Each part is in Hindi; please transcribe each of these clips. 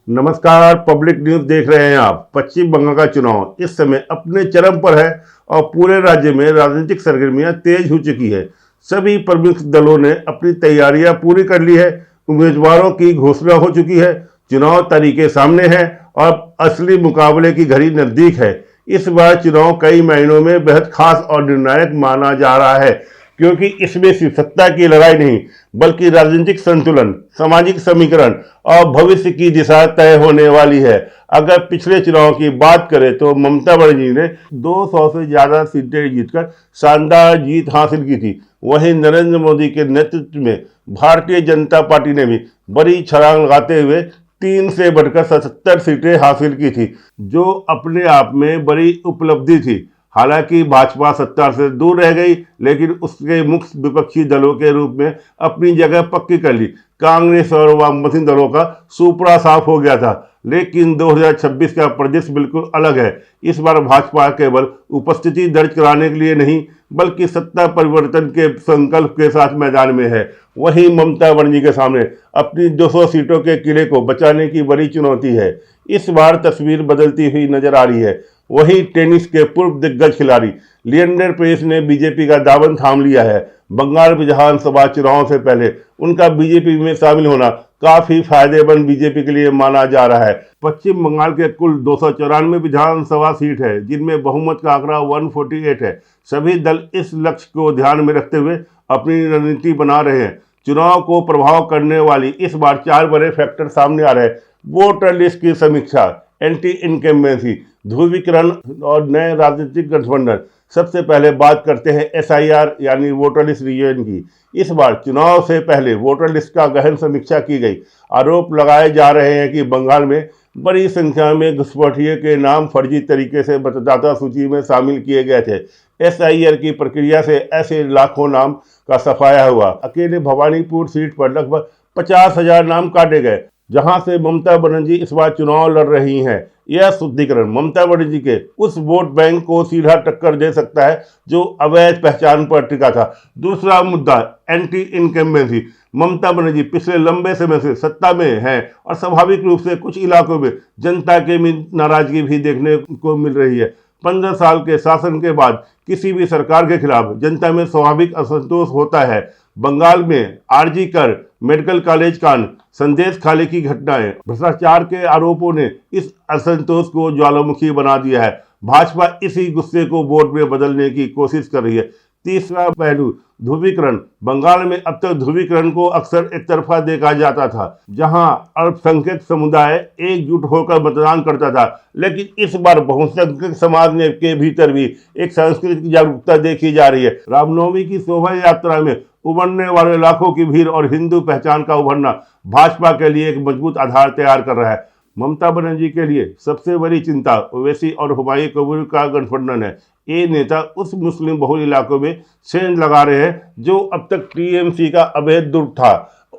नमस्कार, पब्लिक न्यूज देख रहे हैं आप। पश्चिम बंगाल का चुनाव इस समय अपने चरम पर है और पूरे राज्य में राजनीतिक सरगर्मियां तेज हो चुकी है। सभी प्रमुख दलों ने अपनी तैयारियां पूरी कर ली है। उम्मीदवारों की घोषणा हो चुकी है। चुनाव तारीखें सामने हैं और असली मुकाबले की घड़ी नजदीक है। इस बार चुनाव कई महीनों में बेहद खास और निर्णायक माना जा रहा है, क्योंकि इसमें सिर्फ सत्ता की लड़ाई नहीं बल्कि राजनीतिक संतुलन, सामाजिक समीकरण और भविष्य की दिशा तय होने वाली है। अगर पिछले चुनाव की बात करें तो ममता बनर्जी ने 200 से ज्यादा सीटें जीतकर शानदार जीत हासिल की थी। वहीं नरेंद्र मोदी के नेतृत्व में भारतीय जनता पार्टी ने भी बड़ी छलांग लगाते हुए 3 से बढ़कर 77 सीटें हासिल की थी, जो अपने आप में बड़ी उपलब्धि थी। हालांकि भाजपा सत्ता से दूर रह गई, लेकिन उसके मुख्य विपक्षी दलों के रूप में अपनी जगह पक्की कर ली। कांग्रेस और वामपंथी दलों का सुपड़ा साफ हो गया था, लेकिन 2026 का परिदृश्य बिल्कुल अलग है। इस बार भाजपा केवल उपस्थिति दर्ज कराने के लिए नहीं बल्कि सत्ता परिवर्तन के संकल्प के साथ मैदान में है। वहीं ममता बनर्जी के सामने अपनी 200 सीटों के किले को बचाने की बड़ी चुनौती है। इस बार तस्वीर बदलती हुई नजर आ रही है। वहीं टेनिस के पूर्व दिग्गज खिलाड़ी लिएंडर पेस ने बीजेपी का दामन थाम लिया है। बंगाल विधानसभा चुनाव से पहले उनका बीजेपी में शामिल होना काफी फायदेमंद बीजेपी के लिए माना जा रहा है। पश्चिम बंगाल के कुल 294 विधानसभा सीट है, जिनमें बहुमत का आंकड़ा 148 है। सभी दल इस लक्ष्य को ध्यान में रखते हुए अपनी रणनीति बना रहे हैं। चुनाव को प्रभाव करने वाली इस बार 4 बड़े फैक्टर सामने आ रहे हैं। वोटर लिस्ट की समीक्षा, एंटी इनकम्बेंसी, ध्रुवीकरण और नए राजनीतिक गठबंधन। सबसे पहले बात करते हैं एसआईआर यानी वोटर लिस्ट रिवीजन की। इस बार चुनाव से पहले वोटर लिस्ट का गहन समीक्षा की गई। आरोप लगाए जा रहे हैं कि बंगाल में बड़ी संख्या में घुसपैठियों के नाम फर्जी तरीके से मतदाता सूची में शामिल किए गए थे। एसआईआर की प्रक्रिया से ऐसे लाखों नाम का सफाया हुआ। अकेले भवानीपुर सीट पर लगभग 50,000 नाम काटे गए, जहां से ममता बनर्जी इस बार चुनाव लड़ रही हैं। यह शुद्धिकरण ममता बनर्जी के उस वोट बैंक को सीधा टक्कर दे सकता है जो अवैध पहचान पर टिका था। दूसरा मुद्दा, एंटी इनकम्बेंसी। ममता बनर्जी पिछले लंबे समय से सत्ता में हैं और स्वाभाविक रूप से कुछ इलाकों में जनता के में नाराजगी भी देखने को मिल रही है। 15 साल के शासन के बाद किसी भी सरकार के खिलाफ जनता में स्वाभाविक असंतोष होता है। बंगाल में आरजी कर मेडिकल कॉलेज कांड, संदेश खाली की घटनाएं, भ्रष्टाचार के आरोपों ने इस असंतोष को ज्वालामुखी बना दिया है। भाजपा इसी गुस्से को वोट में बदलने की कोशिश कर रही है। तीसरा पहलू, ध्रुवीकरण। बंगाल में अब तक ध्रुवीकरण को अक्सर एक तरफा देखा जाता था, जहां अल्पसंख्यक समुदाय एकजुट होकर मतदान करता था, लेकिन इस बार बहुसंख्यक समाज के भीतर भी एक सांस्कृतिक जागरूकता देखी जा रही है। रामनवमी की शोभा यात्रा में उमड़ने वाले लाखों की भीड़ और हिंदू पहचान का उभरना भाजपा के लिए एक मजबूत आधार तैयार कर रहा है। ममता बनर्जी के लिए सबसे बड़ी चिंता ओवैसी और हुमायूं कबीर का गठबंधन है। ये नेता उस मुस्लिम बहुल इलाकों में सेंध लगा रहे हैं जो अब तक टीएमसी का अवैध दुर्ग था।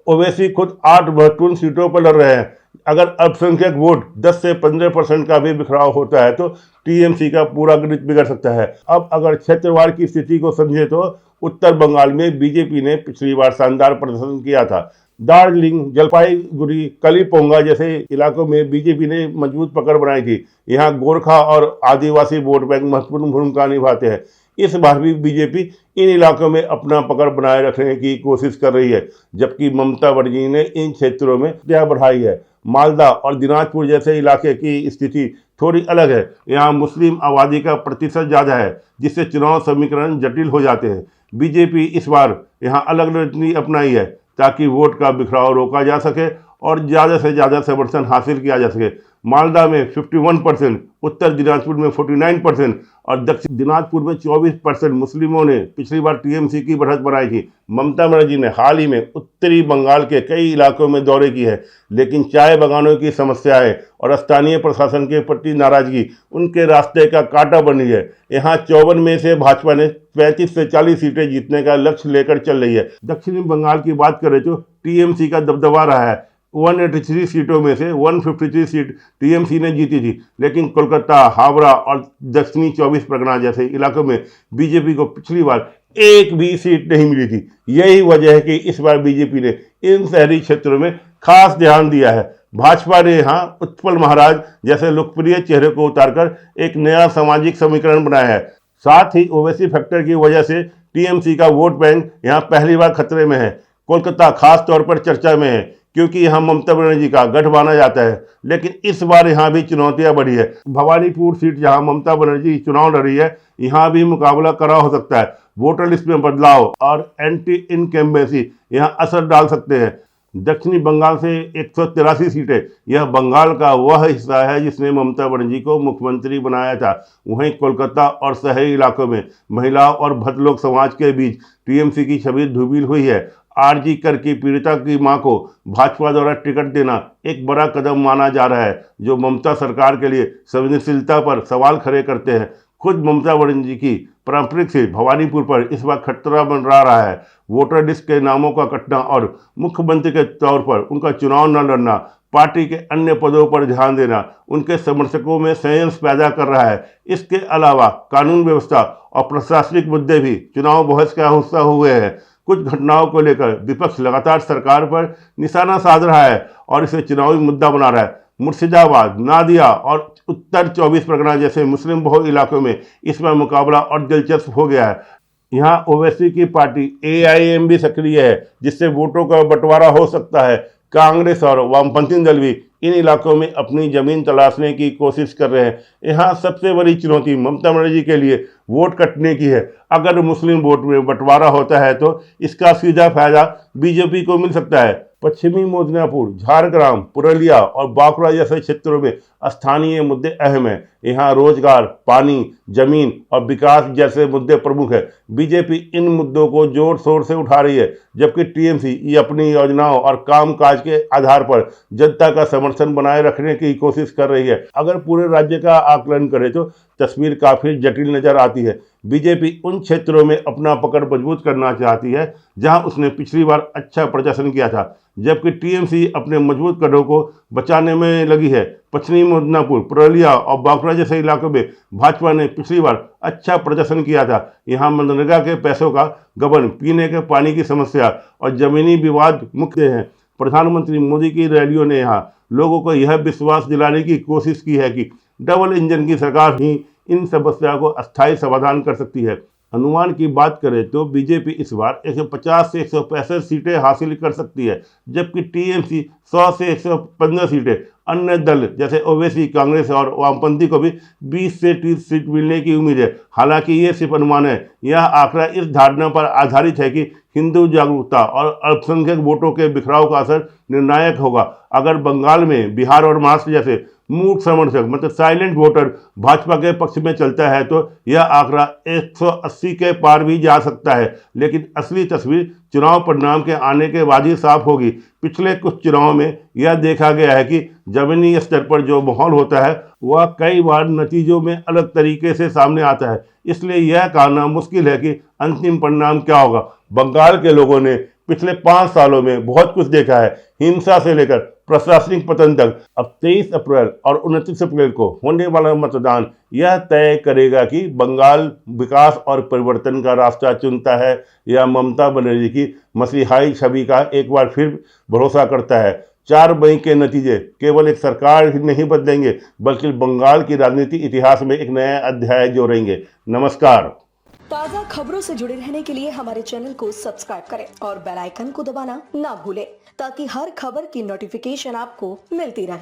ओवैसी खुद 8 महत्वपूर्ण सीटों पर लड़ रहे हैं। अगर अल्पसंख्यक वोट 10 से 15% का भी बिखराव होता है तो टीएमसी का पूरा गणित बिगड़ सकता है। अब अगर क्षेत्रवार की स्थिति को समझे तो उत्तर बंगाल में बीजेपी ने पिछली बार शानदार प्रदर्शन किया था। दार्जिलिंग, जलपाईगुड़ी, कलीपोंगा जैसे इलाकों में बीजेपी ने मजबूत पकड़ बनाई थी। यहाँ गोरखा और आदिवासी वोट बैंक महत्वपूर्ण भूमिका निभाते हैं। इस बार भी बीजेपी इन इलाकों में अपना पकड़ बनाए रखने की कोशिश कर रही है, जबकि ममता बनर्जी ने इन क्षेत्रों में क्या बढ़ाई है। मालदा और दिनाजपुर जैसे इलाके की स्थिति थोड़ी अलग है। यहाँ मुस्लिम आबादी का प्रतिशत ज़्यादा है, जिससे चुनाव समीकरण जटिल हो जाते हैं। बीजेपी इस बार यहाँ अलग रणनीति अपनाई है ताकि वोट का बिखराव रोका जा सके और ज़्यादा से ज़्यादा समर्थन हासिल किया जा सके। मालदा में 51%, उत्तर दिनाजपुर में 49% और दक्षिण दिनाजपुर में 24% मुस्लिमों ने पिछली बार टीएमसी की बढ़त बनाई थी। ममता बनर्जी ने हाल ही में उत्तरी बंगाल के कई इलाकों में दौरे की है, लेकिन चाय बागानों की समस्याएं और स्थानीय प्रशासन के प्रति नाराजगी उनके रास्ते का कांटा बनी है। यहाँ 54 में से भाजपा ने 35 से 40 सीटें जीतने का लक्ष्य लेकर चल रही है। दक्षिणी बंगाल की बात करें तो टीएमसी का दबदबा रहा है। 183 सीटों में से 153 सीट टीएमसी ने जीती थी, लेकिन कोलकाता, हावड़ा और दक्षिणी 24 परगना जैसे इलाकों में बीजेपी को पिछली बार एक भी सीट नहीं मिली थी। यही वजह है कि इस बार बीजेपी ने इन शहरी क्षेत्रों में खास ध्यान दिया है। भाजपा ने यहाँ उत्पल महाराज जैसे लोकप्रिय चेहरे को उतारकर एक नया सामाजिक समीकरण बनाया है। साथ ही ओवैसी फैक्टर की वजह से टीएमसी का वोट बैंक यहाँ पहली बार खतरे में है। कोलकाता खास तौर पर चर्चा में है क्योंकि यहाँ ममता बनर्जी का गढ़ माना जाता है, लेकिन इस बार यहाँ भी चुनौतियां बढ़ी है। भवानीपुर सीट जहाँ ममता बनर्जी चुनाव लड़ रही है, यहाँ भी मुकाबला कड़ा हो सकता है। वोटर लिस्ट में बदलाव और एंटी इनकम्बेंसी यहाँ असर डाल सकते हैं। दक्षिणी बंगाल से 183 सीटें, यह बंगाल का वह हिस्सा है जिसने ममता बनर्जी को मुख्यमंत्री बनाया था। वहीं कोलकाता और शहरी इलाकों में महिलाओं और भद्द समाज के बीच टीएमसी की छवि धूमिल हुई है। आरजी कर की पीड़िता की मां को भाजपा द्वारा टिकट देना एक बड़ा कदम माना जा रहा है, जो ममता सरकार के लिए संवेदनशीलता पर सवाल खड़े करते हैं। खुद ममता बनर्जी की पारंपरिक सीट भवानीपुर पर इस बार खतरा मंडरा रहा है। वोटर लिस्ट के नामों का कटना और मुख्यमंत्री के तौर पर उनका चुनाव न लड़ना, पार्टी के अन्य पदों पर ध्यान देना उनके समर्थकों में संयंत्र पैदा कर रहा है। इसके अलावा कानून व्यवस्था और प्रशासनिक मुद्दे भी चुनाव बहस का हिस्सा हुए हैं। कुछ घटनाओं को लेकर विपक्ष लगातार सरकार पर निशाना साध रहा है और इसे चुनावी मुद्दा बना रहा है। मुर्शिदाबाद, नादिया और उत्तर 24 परगना जैसे मुस्लिम बहुल इलाकों में इस बार मुकाबला और दिलचस्प हो गया है। यहाँ ओवैसी की पार्टी एआईएम भी सक्रिय है, जिससे वोटों का बंटवारा हो सकता है। कांग्रेस और वामपंथी दल भी इन इलाकों में अपनी जमीन तलाशने की कोशिश कर रहे हैं। यहाँ सबसे बड़ी चुनौती ममता बनर्जी के लिए वोट कटने की है। अगर मुस्लिम वोट में बंटवारा होता है तो इसका सीधा फायदा बीजेपी को मिल सकता है। पश्चिमी मिदनापुर, झारग्राम, पुरुलिया और बांकुड़ा जैसे क्षेत्रों में स्थानीय मुद्दे अहम हैं। यहाँ रोजगार, पानी, जमीन और विकास जैसे मुद्दे प्रमुख है। बीजेपी इन मुद्दों को जोर शोर से उठा रही है, जबकि टीएमसी अपनी योजनाओं और कामकाज के आधार पर जनता का समर्थन बनाए रखने की कोशिश कर रही है। अगर पूरे राज्य का आकलन करें तो तस्वीर काफी जटिल नजर आती है। बीजेपी उन क्षेत्रों में अपना पकड़ मजबूत करना चाहती है जहां उसने पिछली बार अच्छा प्रदर्शन किया था, जबकि टीएमसी अपने मजबूत कड़ों को बचाने में लगी है। पश्चिमी मिदनापुर, पुरुलिया और बांकुड़ा जैसे इलाकों में भाजपा ने पिछली बार अच्छा प्रदर्शन किया था। यहाँ मनरेगा के पैसों का गबन, पीने के पानी की समस्या और जमीनी विवाद मुख्य हैं। प्रधानमंत्री मोदी की रैलियों ने यहाँ लोगों को यह विश्वास दिलाने की कोशिश की है कि डबल इंजन की सरकार ही इन समस्या को अस्थायी समाधान कर सकती है। अनुमान की बात करें तो बीजेपी इस बार 150 से 165 सीटें हासिल कर सकती है, जबकि टीएमसी 100 से 115 सीटें। अन्य दल जैसे ओवैसी, कांग्रेस और वामपंथी को भी 20 से 30 सीट मिलने की उम्मीद है। हालांकि ये सिर्फ अनुमान है। यह आंकड़ा इस धारणा पर आधारित है कि हिंदू जागरूकता और अल्पसंख्यक वोटों के बिखराव का असर निर्णायक होगा। अगर बंगाल में, बिहार और महाराष्ट्र जैसे मूक समर्थक मतलब साइलेंट वोटर भाजपा के पक्ष में चलता है तो यह आंकड़ा 180 के पार भी जा सकता है। लेकिन असली तस्वीर चुनाव परिणाम के आने के बाद ही साफ होगी। पिछले कुछ चुनावों में यह देखा गया है कि जमीनी स्तर पर जो माहौल होता है वह कई बार नतीजों में अलग तरीके से सामने आता है। इसलिए यह कहना मुश्किल है कि अंतिम परिणाम क्या होगा। बंगाल के लोगों ने पिछले 5 सालों में बहुत कुछ देखा है, हिंसा से लेकर प्रशासनिक पतन तक। अब 23 अप्रैल और 29 अप्रैल को होने वाला मतदान यह तय करेगा कि बंगाल विकास और परिवर्तन का रास्ता चुनता है या ममता बनर्जी की मसीहाई छवि का एक बार फिर भरोसा करता है। 4 मई के नतीजे केवल एक सरकार ही नहीं बदलेंगे, बल्कि बंगाल की राजनीति इतिहास में एक नया अध्याय जोड़ेंगे। नमस्कार। ताज़ा खबरों से जुड़े रहने के लिए हमारे चैनल को सब्सक्राइब करें और बेल आइकन को दबाना ना भूलें, ताकि हर खबर की नोटिफिकेशन आपको मिलती रहे।